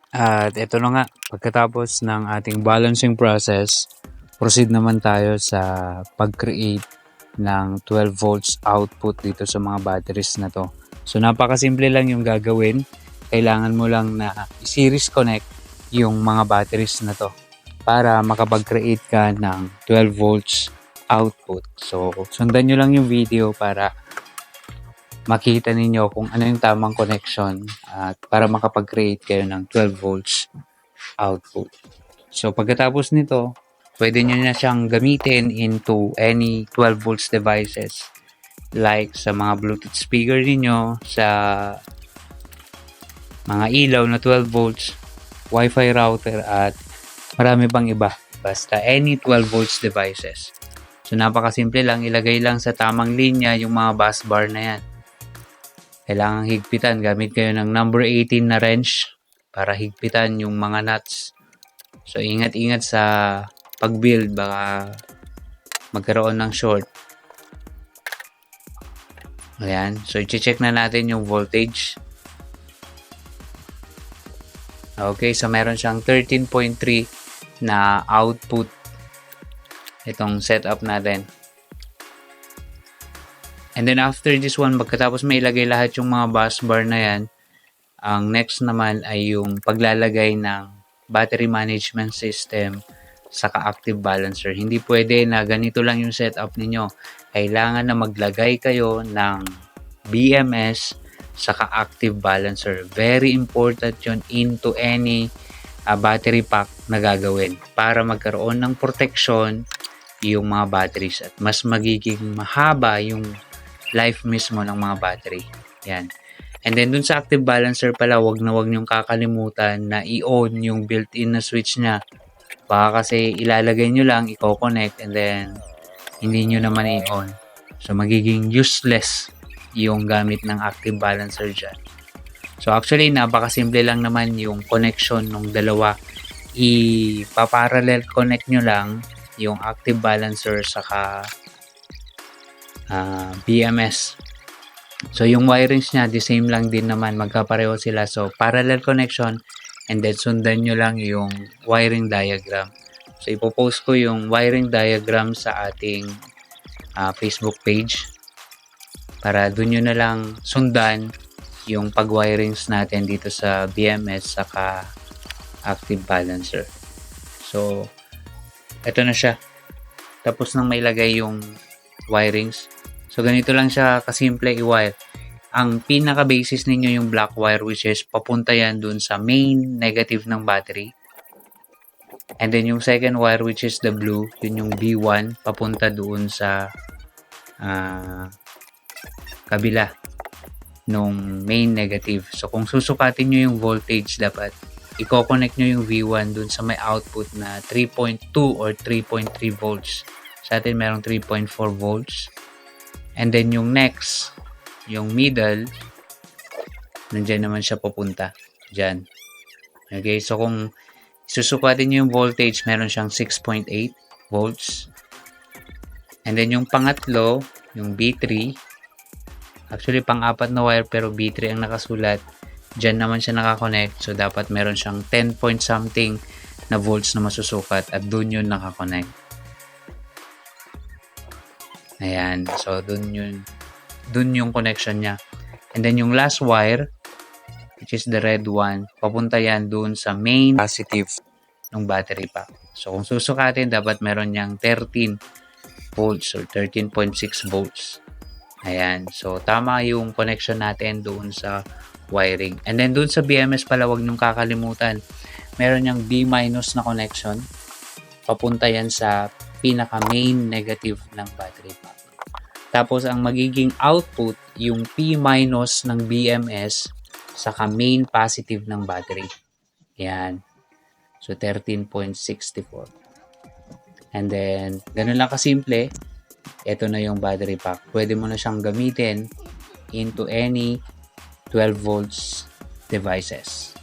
At ito na nga, pagkatapos ng ating balancing process, proceed naman tayo sa pag-create ng 12 volts output dito sa mga batteries na to. So napakasimple lang yung gagawin. Kailangan mo lang na i-series connect yung mga batteries na to para makapag-create ka ng 12 volts output. So sundan nyo lang yung video para makita ninyo kung ano yung tamang connection at para makapag-create kayo ng 12 volts output. So pagkatapos nito, pwede nyo na siyang gamitin into any 12 volts devices like sa mga Bluetooth speaker niyo, sa mga ilaw na 12 volts, Wi-Fi router at marami pang iba. Basta any 12 volts devices. So napakasimple lang, ilagay lang sa tamang linya yung mga bus bar na yan. Kailangang higpitan. Gamit kayo ng number 18 na wrench para higpitan yung mga nuts. So, ingat-ingat sa pag-build. Baka magkaroon ng short. Ayan. So, i-check na natin yung voltage. Okay. So, meron siyang 13.3 na output. Itong setup natin. And then after this one, pagkatapos may ilagay lahat yung mga bus bar na yan, ang next naman ay yung paglalagay ng battery management system saka active balancer. Hindi pwede na ganito lang yung setup ninyo. Kailangan na maglagay kayo ng BMS saka active balancer. Very important yun into any battery pack na gagawin para magkaroon ng protection yung mga batteries at mas magiging mahaba yung life mismo ng mga battery. Yan. And then dun sa active balancer pala, wag niyong kakalimutan na i-on yung built-in na switch niya. Baka kasi ilalagay nyo lang, i-connect and then hindi nyo naman i-on. So magiging useless yung gamit ng active balancer dyan. So actually, napakasimple lang naman yung connection ng dalawa. I-parallel connect nyo lang yung active balancer saka BMS. So yung wirings niya, the same lang din naman, magkapareho sila. So parallel connection and then sundan nyo lang yung wiring diagram. So ipopost ko yung wiring diagram sa ating Facebook page para dun nyo na lang sundan yung pag-wirings natin dito sa BMS saka active balancer. So ito na siya. Tapos nang mailagay yung wirings. So, ganito lang siya kasimple i-wire. Ang pinaka-basis ninyo yung black wire which is papunta yan dun sa main negative ng battery. And then yung second wire which is the blue, yun yung B1, papunta doon sa kabila nung main negative. So, kung susukatin nyo yung voltage, dapat i-connect nyo yung V1 dun sa may output na 3.2 or 3.3 volts. Sa atin merong 3.4 volts. And then yung next, yung middle, nandiyan naman siya papunta. Diyan. Okay, so kung susukatin nyo yung voltage, meron siyang 6.8 volts. And then yung pangatlo, yung B3, actually pang-apat na wire pero B3 ang nakasulat. Diyan naman siya nakakonect. So dapat meron siyang 10 point something na volts na masusukat at dun yun nakakonect. Ayan. So, dun yung connection niya. And then, yung last wire, which is the red one, papunta yan dun sa main positive ng battery pack. So, kung susukatin, dapat meron niyang 13 volts or 13.6 volts. Ayan. So, tama yung connection natin doon sa wiring. And then, doon sa BMS pala, wag niyong kakalimutan. Meron niyang B- na connection. Papunta yan sa pinaka-main negative ng battery pack. Tapos, ang magiging output, yung P- ng BMS saka main positive ng battery. Yan. So, 13.64. And then, ganun lang kasimple. Ito na yung battery pack. Pwede mo na siyang gamitin into any 12 volts devices.